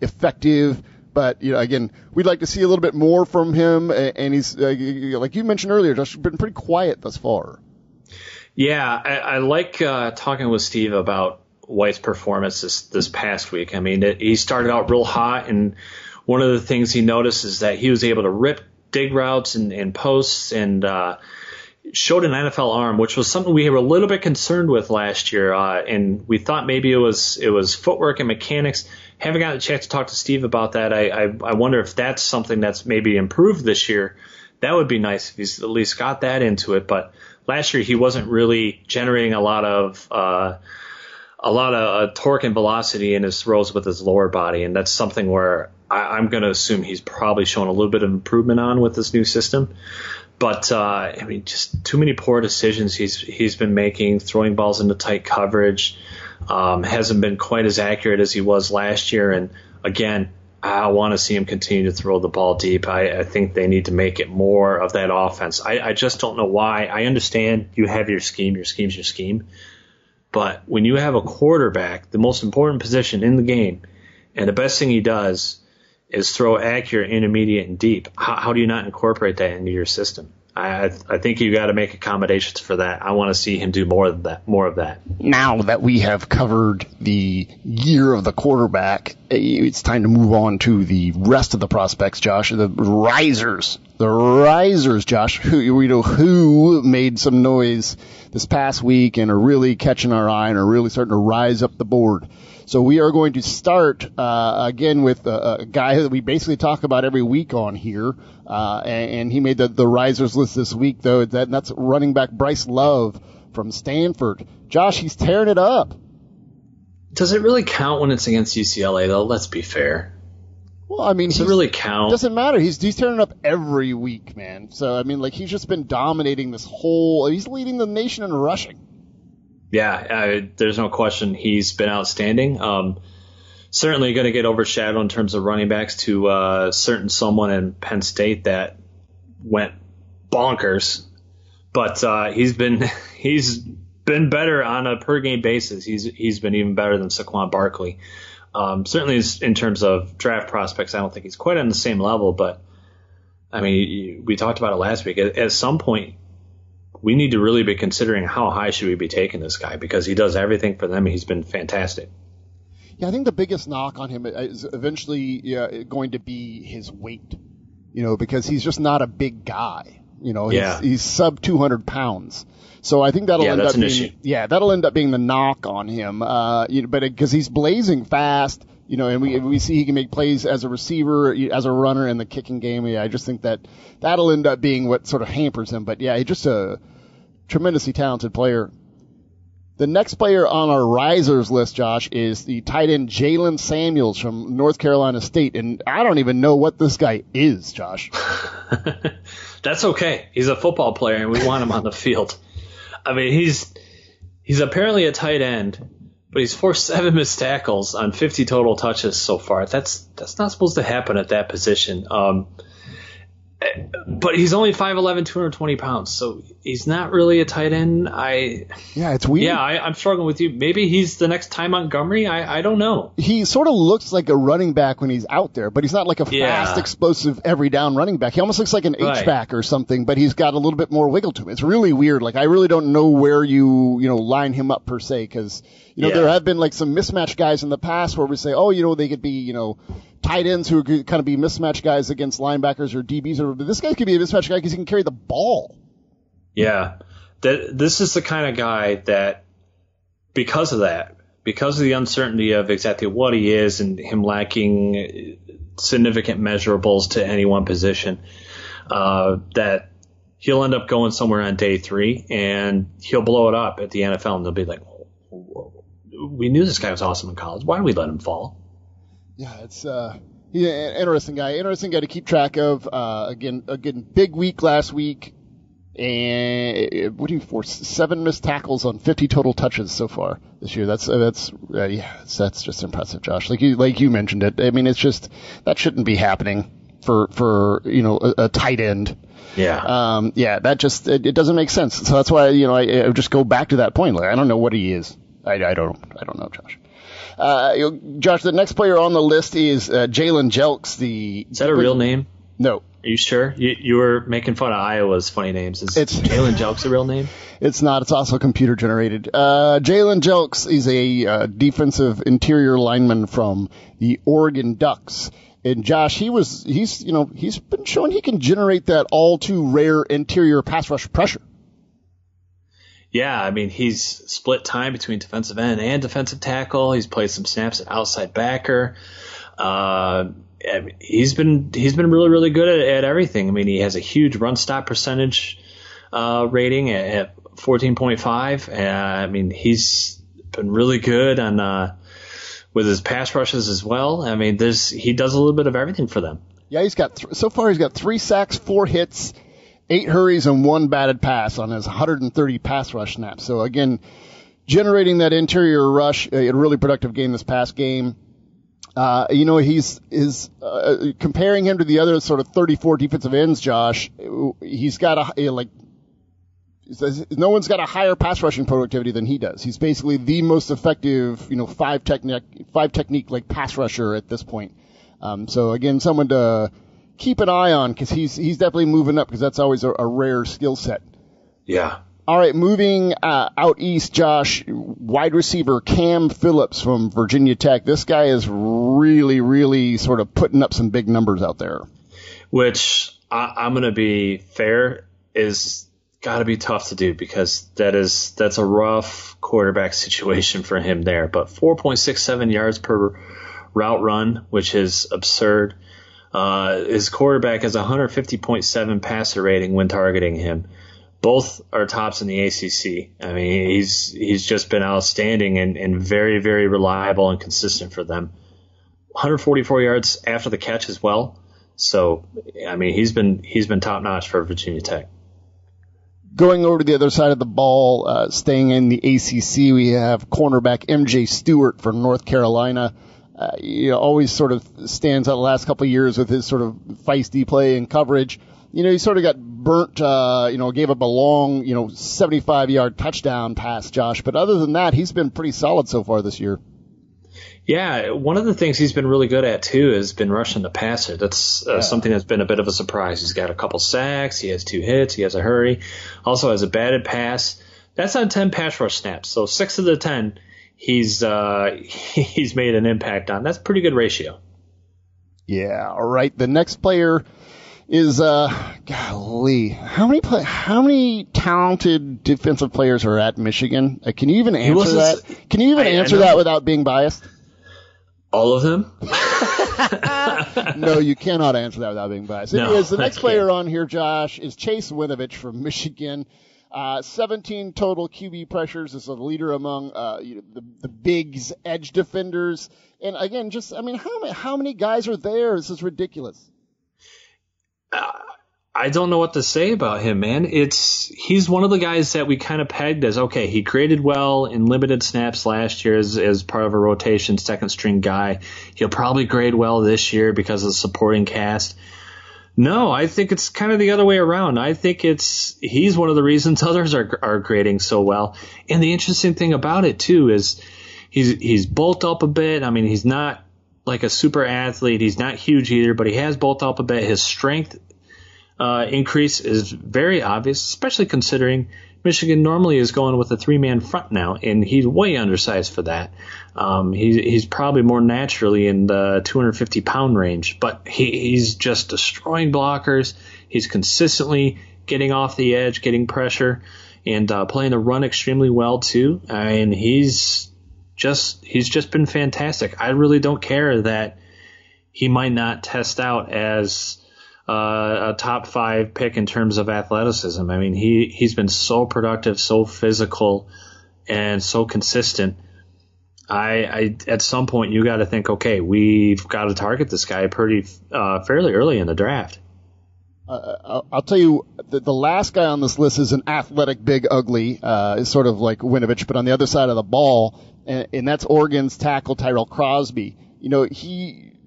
effective, but again, we'd like to see a little bit more from him. And he's like you mentioned earlier, Josh, been pretty quiet thus far. Yeah, I like talking with Steve about White's performance this past week. I mean, he started out real hot, and one of the things he noticed is that he was able to rip dig routes and posts and showed an NFL arm, which was something we were a little bit concerned with last year, and we thought maybe it was footwork and mechanics. Haven't gotten a chance to talk to Steve about that. I wonder if that's something that's maybe improved this year. That would be nice if he's at least got that into it. But last year he wasn't really generating a lot of torque and velocity in his throws with his lower body, and that's something where I'm going to assume he's probably shown a little bit of improvement on with this new system. But I mean, just too many poor decisions he's been making, throwing balls into tight coverage. Hasn't been quite as accurate as he was last year. And again, I want to see him continue to throw the ball deep. I think they need to make it more of that offense. I just don't know why. I understand you have your scheme. Your scheme's your scheme. But when you have a quarterback, the most important position in the game, and the best thing he does is throw accurate, intermediate, and deep, how do you not incorporate that into your system? I think you got to make accommodations for that. I want to see him do more of that. Now that we have covered the year of the quarterback, it's time to move on to the rest of the prospects, Josh. The risers, Josh, who made some noise this past week and are really catching our eye and are really starting to rise up the board. So we are going to start again with a guy that we basically talk about every week on here, and he made the risers list this week, though. That's running back Bryce Love from Stanford. Josh, he's tearing it up. Does it really count when it's against UCLA, though? Let's be fair. Well, I mean, does it really count? Doesn't matter. He's tearing it up every week, man. So I mean, he's just been dominating this whole. He's leading the nation in rushing. Yeah, there's no question he's been outstanding. Certainly going to get overshadowed in terms of running backs to certain someone in Penn State that went bonkers. But he's been better on a per game basis. He's been even better than Saquon Barkley. Certainly in terms of draft prospects, I don't think he's quite on the same level. But I mean, we talked about it last week. At some point, we need to really be considering how high should we be taking this guy, because he does everything for them. He's been fantastic. Yeah, I think the biggest knock on him is eventually going to be his weight, because he's just not a big guy. He's sub 200 pounds. So I think that'll end up being the knock on him. But because he's blazing fast, and we see he can make plays as a receiver, as a runner in the kicking game. Yeah, I just think that'll end up being what sort of hampers him. But yeah, he's just a tremendously talented player. The next player on our risers list, Josh, is the tight end Jalen Samuels from North Carolina State. And I don't even know what this guy is, Josh. That's okay. He's a football player, and we want him on the field. I mean, he's apparently a tight end, but he's forced 7 missed tackles on 50 total touches so far. That's not supposed to happen at that position. But he's only 5'11", 220 pounds, so he's not really a tight end. It's weird. Yeah, I'm struggling with you. Maybe he's the next Ty Montgomery. I don't know. He sort of looks like a running back when he's out there, but he's not like a fast, explosive, every down running back. He almost looks like an H-back or something, but he's got a little bit more wiggle to him. It's really weird. I really don't know where you line him up per se, because there have been some mismatch guys in the past where we say, they could be tight ends who could kind of be mismatch guys against linebackers or DBs. But this guy could be a mismatch guy because he can carry the ball. Yeah. This is the kind of guy that because of that, because of the uncertainty of exactly what he is and him lacking significant measurables to any one position, that he'll end up going somewhere on day 3 and he'll blow it up at the NFL, and they'll be like, we knew this guy was awesome in college. Why did we let him fall? Yeah, it's he's an interesting guy to keep track of. Again, big week last week, and what do you force 7 missed tackles on 50 total touches so far this year. That's just impressive, Josh. Like you mentioned it. I mean, it's just that shouldn't be happening for a tight end. Yeah. That just it doesn't make sense. So that's why I just go back to that point. Like, I don't know what he is. I don't know, Josh. Josh, the next player on the list is Jalen Jelks. Is that a real name? No. Are you sure? You were making fun of Iowa's funny names. Is Jalen Jelks a real name? It's not. It's also computer generated. Jalen Jelks is a defensive interior lineman from the Oregon Ducks. And Josh, he's been showing he can generate that all too rare interior pass rush pressure. Yeah, I mean, he's split time between defensive end and defensive tackle. He's played some snaps at outside backer. He's been really, really good at everything. I mean, he has a huge run stop percentage rating at 14.5. I mean, he's been really good on with his pass rushes as well. I mean, he does a little bit of everything for them. Yeah, so far he's got 3 sacks, 4 hits, 8 hurries, and 1 batted pass on his 130 pass rush snaps. So again, generating that interior rush, a really productive game this past game. He's comparing him to the other sort of 34 defensive ends, Josh. He's got no one's got a higher pass rushing productivity than he does. He's basically the most effective, 5 technique like pass rusher at this point. So again, someone to keep an eye on, because he's definitely moving up, because that's always a rare skill set. Yeah. All right, moving out east, Josh, wide receiver Cam Phillips from Virginia Tech. This guy is really, really sort of putting up some big numbers out there. Which, I'm going to be fair, is got to be tough to do, because that's a rough quarterback situation for him there. But 4.67 yards per route run, which is absurd. His quarterback has 150.7 passer rating when targeting him. Both are tops in the ACC. I mean, he's just been outstanding and very, very reliable and consistent for them. 144 yards after the catch as well. So, I mean, he's been top notch for Virginia Tech. Going over to the other side of the ball, staying in the ACC, we have cornerback MJ Stewart from North Carolina. Always sort of stands out the last couple of years with his sort of feisty play and coverage. He sort of got burnt, gave up a long, 75-yard touchdown pass, Josh. But other than that, he's been pretty solid so far this year. Yeah, one of the things he's been really good at, too, has been rushing the passer. That's something that's been a bit of a surprise. He's got a couple sacks. He has 2 hits. He has a hurry. Also has a batted pass. That's on 10 pass rush snaps. So 6 of the 10 he's made an impact on. That's a pretty good ratio. Yeah, all right. The next player is golly, how many talented defensive players are at Michigan? Can you even answer that? Can you even answer that without being biased? All of them? No, you cannot answer that without being biased. Anyways, the next player on here, Josh, is Chase Winovich from Michigan. 17 total QB pressures, is a leader among the bigs, edge defenders. And again, how many guys are there? This is ridiculous. I don't know what to say about him, man. He's one of the guys that we kind of pegged as, okay, he graded well in limited snaps last year as part of a rotation, second string guy. He'll probably grade well this year because of the supporting cast. No, I think it's kind of the other way around. I think he's one of the reasons others are grading so well. And the interesting thing about it too is he's bulked up a bit. I mean, he's not like a super athlete. He's not huge either, but he has bulked up a bit. His strength increase is very obvious, especially considering Michigan normally is going with a 3-man front now, and he's way undersized for that. He's probably more naturally in the 250-pound range, but he's just destroying blockers. He's consistently getting off the edge, getting pressure. and playing the run extremely well too. And he's just been fantastic. I really don't care that he might not test out as a top 5 pick in terms of athleticism. I mean, he's been so productive, so physical, and so consistent. I at some point you got to think, okay, we've got to target this guy fairly early in the draft. I'll tell you, the last guy on this list is an athletic, big, ugly, is sort of like Winovich, but on the other side of the ball, and that's Oregon's tackle Tyrell Crosby.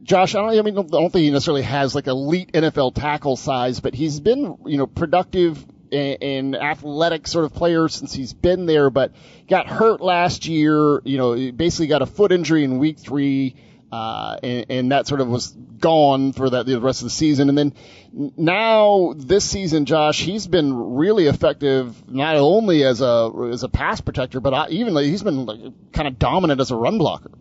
Josh, I don't think he necessarily has like elite NFL tackle size, but he's been, productive and athletic sort of player since he's been there, but got hurt last year, basically got a foot injury in week 3, and that sort of was gone for the rest of the season. And then now this season, Josh, he's been really effective, not only as a pass protector, but even he's been kind of dominant as a run blocker.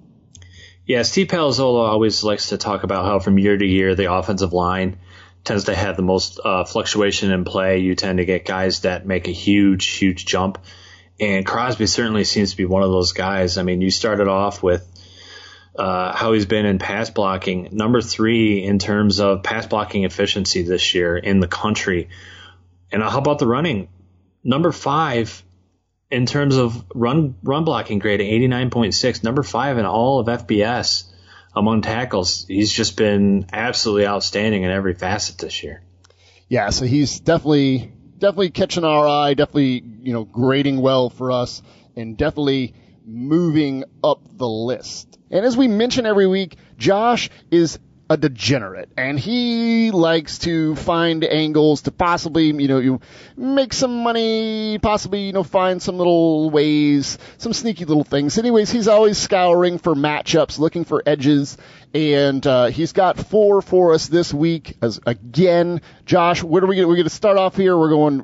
Yeah, Steve Palazzolo always likes to talk about how from year to year the offensive line tends to have the most fluctuation in play. You tend to get guys that make a huge jump. And Crosby certainly seems to be one of those guys. I mean, you started off with how he's been in pass blocking, number 3 in terms of pass blocking efficiency this year in the country. And how about the running? Number 5 in terms of run blocking grade, 89.6, number 5 in all of FBS. Among tackles, he's just been absolutely outstanding in every facet this year. Yeah, so he's definitely catching our eye, definitely, grading well for us, and definitely moving up the list. And as we mention every week, Josh is a degenerate, and he likes to find angles to possibly, you make some money, possibly, find some little ways, some sneaky little things. Anyways, he's always scouring for matchups, looking for edges, and he's got 4 for us this week. Again, Josh, we're going to start off here. We're going,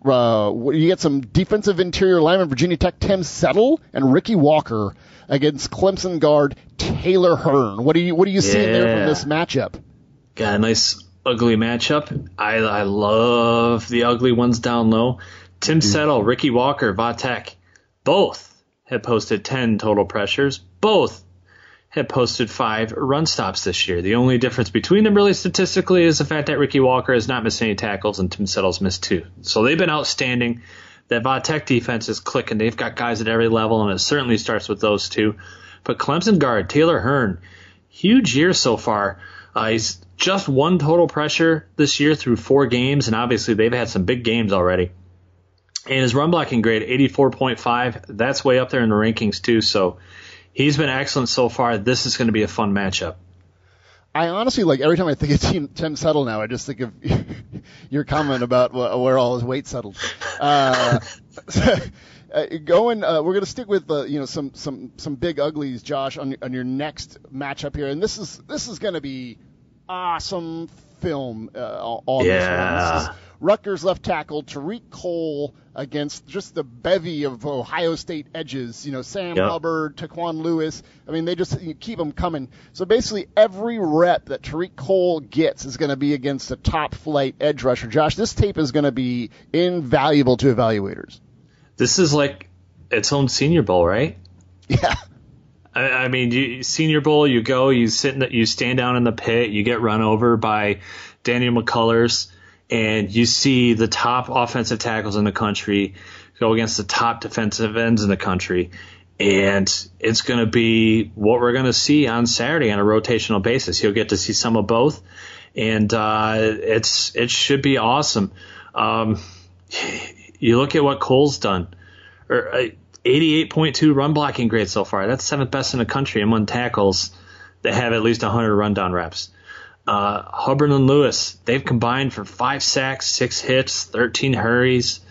you get some defensive interior lineman, Virginia Tech, Tim Settle, and Ricky Walker against Clemson guard Taylor Hearn. What are you seeing there from this matchup? Got a nice ugly matchup. I love the ugly ones down low. Tim Settle, Ricky Walker, Vatek, both had posted 10 total pressures. Both had posted 5 run stops this year. The only difference between them really statistically is the fact that Ricky Walker has not missed any tackles and Tim Settle's missed 2. So they've been outstanding. That Vatek defense is clicking. They've got guys at every level, and it certainly starts with those 2. But Clemson guard Taylor Hearn, huge year so far. He's just 1 total pressure this year through 4 games, and obviously they've had some big games already. And his run blocking grade, 84.5, that's way up there in the rankings too. So he's been excellent so far. This is going to be a fun matchup. I honestly, every time I think of Tim Settle now, I just think of your comment about where all his weight settled. We're going to stick with some big uglies, Josh, on your next matchup here, and this is going to be awesome film on this one. This is Rutgers left tackle Tariq Cole against just the bevy of Ohio State edges. Sam Hubbard, Taquan Lewis. I mean, they just keep them coming. So basically, every rep that Tariq Cole gets is going to be against a top flight edge rusher. Josh, this tape is going to be invaluable to evaluators. This is like its own Senior Bowl, right? Yeah. I mean, Senior Bowl, you stand down in the pit, you get run over by Daniel McCullers, and you see the top offensive tackles in the country go against the top defensive ends in the country. And it's going to be what we're going to see on Saturday on a rotational basis. You'll get to see some of both, and it should be awesome. You look at what Cole's done. 88.2 run blocking grade so far. That's 7th best in the country among tackles that have at least 100 rundown reps. Hubbard and Lewis, they've combined for 5 sacks, 6 hits, 13 hurries,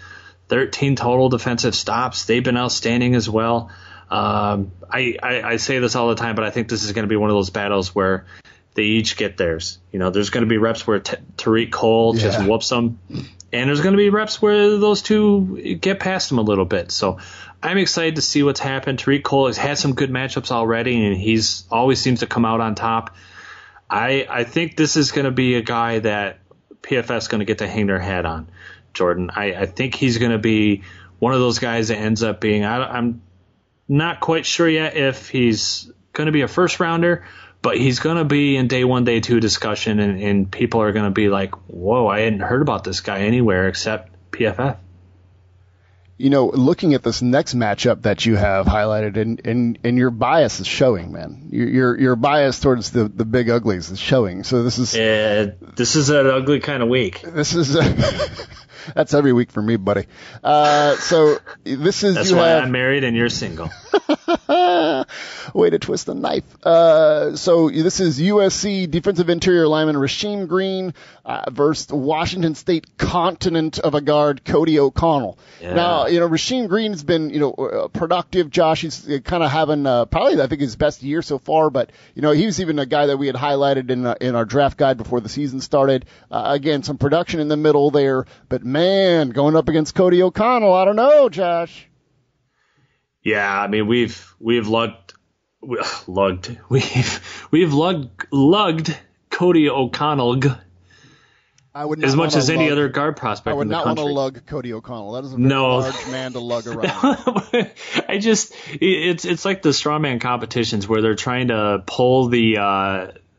13 total defensive stops. They've been outstanding as well. I say this all the time, but I think this is going to be one of those battles where they each get theirs. There's going to be reps where Tariq Cole just whoops them, and there's going to be reps where those two get past him a little bit. So I'm excited to see what's happened. Tariq Cole has had some good matchups already, and he's always seems to come out on top. I think this is going to be a guy that PFF is going to get to hang their hat on, Jordan. I think he's going to be one of those guys that ends up being, I'm not quite sure yet if he's going to be a first rounder, but he's going to be in day 1, day 2 discussion, and people are going to be like, whoa, I hadn't heard about this guy anywhere except PFF. You know, looking at this next matchup that you have highlighted, and your bias is showing, man. Your bias towards the big uglies is showing. So this is an ugly kind of week. This is that's every week for me, buddy. So this is that's why I'm married and you're single. Way to twist the knife. So this is USC defensive interior lineman Rasheem Green versus Washington State continent of a guard Cody O'Connell. Yeah. Now, Rasheem Green's been, productive. Josh, he's kind of having probably, I think, his best year so far. But, he was even a guy that we had highlighted in our draft guide before the season started. Again, some production in the middle there. But, man, going up against Cody O'Connell, I don't know, Josh. Yeah, I mean, we've lugged Cody O'Connell as much as any other guard prospect in the country. I would not want to lug Cody O'Connell. That is a very large man to lug around. It's like the strongman competitions where they're trying to pull the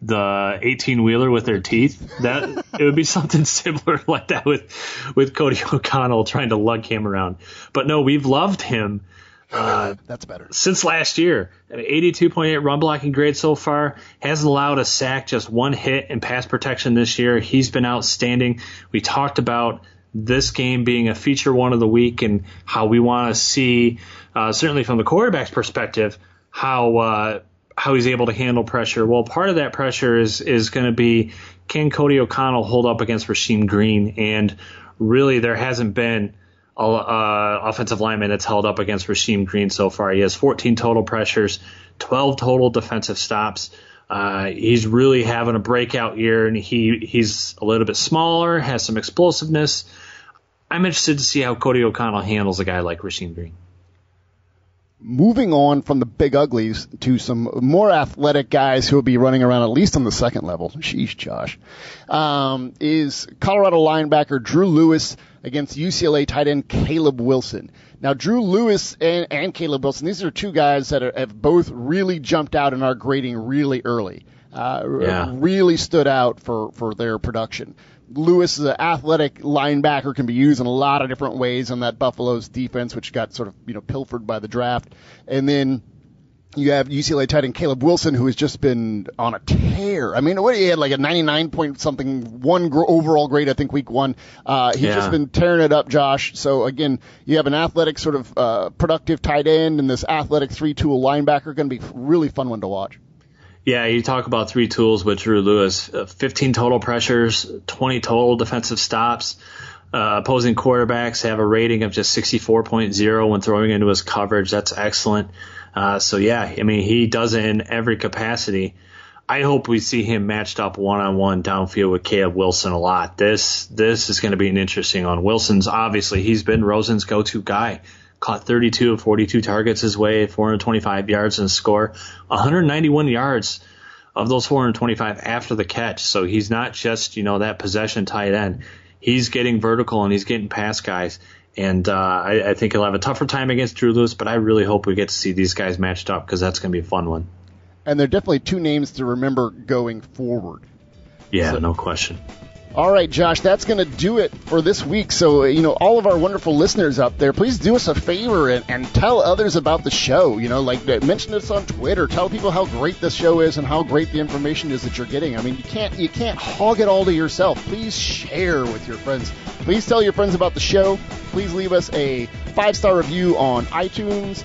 18-wheeler with their teeth. That it would be something similar like that with Cody O'Connell trying to lug him around. But no, we've loved him. That's better. Since last year, an 82.8 run blocking grade so far. Hasn't allowed a sack, just one hit in pass protection this year. He's been outstanding. We talked about this game being a feature one of the week and how we want to see, certainly from the quarterback's perspective, how he's able to handle pressure. Well, part of that pressure is going to be, can Cody O'Connell hold up against Rasheem Green? And really, there hasn't been offensive lineman that's held up against Rasheem Green so far. He has 14 total pressures, 12 total defensive stops. He's really having a breakout year, and he's a little bit smaller, has some explosiveness. I'm interested to see how Cody O'Connell handles a guy like Rasheem Green. Moving on from the big uglies to some more athletic guys who will be running around at least on the second level. Sheesh, Josh. Is Colorado linebacker Drew Lewis against UCLA tight end Caleb Wilson. Now, Drew Lewis and Caleb Wilson, these are two guys that have both really jumped out in our grading really early. Really stood out for their production. Lewis is an athletic linebacker, can be used in a lot of different ways on that Buffalo's defense, which got sort of pilfered by the draft. And then you have UCLA tight end Caleb Wilson, who has just been on a tear. I mean, he had like a 99-point-something overall grade, I think, week one. He's just been tearing it up, Josh. So, again, you have an athletic sort of productive tight end and this athletic three-tool linebacker. Going to be a really fun one to watch. Yeah, you talk about three tools with Drew Lewis. 15 total pressures, 20 total defensive stops. Opposing quarterbacks have a rating of just 64.0 when throwing into his coverage. That's excellent. He does it in every capacity. I hope we see him matched up one-on-one downfield with Caleb Wilson a lot. This is going to be an interesting one. Wilson's obviously, he's been Rosen's go-to guy. Caught 32 of 42 targets his way, 425 yards and score, 191 yards of those 425 after the catch. So he's not just, that possession tight end. He's getting vertical and he's getting past guys. And I think he'll have a tougher time against Drew Lewis, but I really hope we get to see these guys matched up because that's going to be a fun one. And they're definitely two names to remember going forward. Yeah, no question. All right, Josh, that's going to do it for this week. So, all of our wonderful listeners out there, please do us a favor and tell others about the show. Mention us on Twitter. Tell people how great this show is and how great the information is that you're getting. I mean, you can't hog it all to yourself. Please share with your friends. Please tell your friends about the show. Please leave us a 5-star review on iTunes.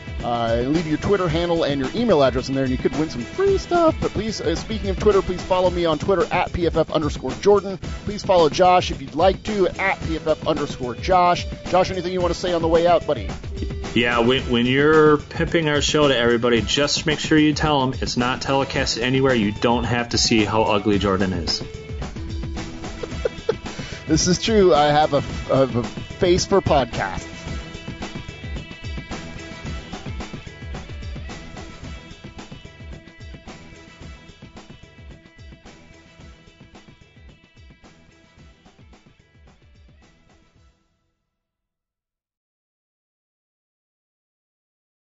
Leave your Twitter handle and your email address in there, and you could win some free stuff. But please, speaking of Twitter, please follow me on Twitter at PFF_Jordan. Please follow Josh if you'd like to at PFF_Josh. Josh, anything you want to say on the way out, buddy? Yeah, when you're pimping our show to everybody, just make sure you tell them it's not telecast anywhere. You don't have to see how ugly Jordan is. This is true. I have a face for podcasts.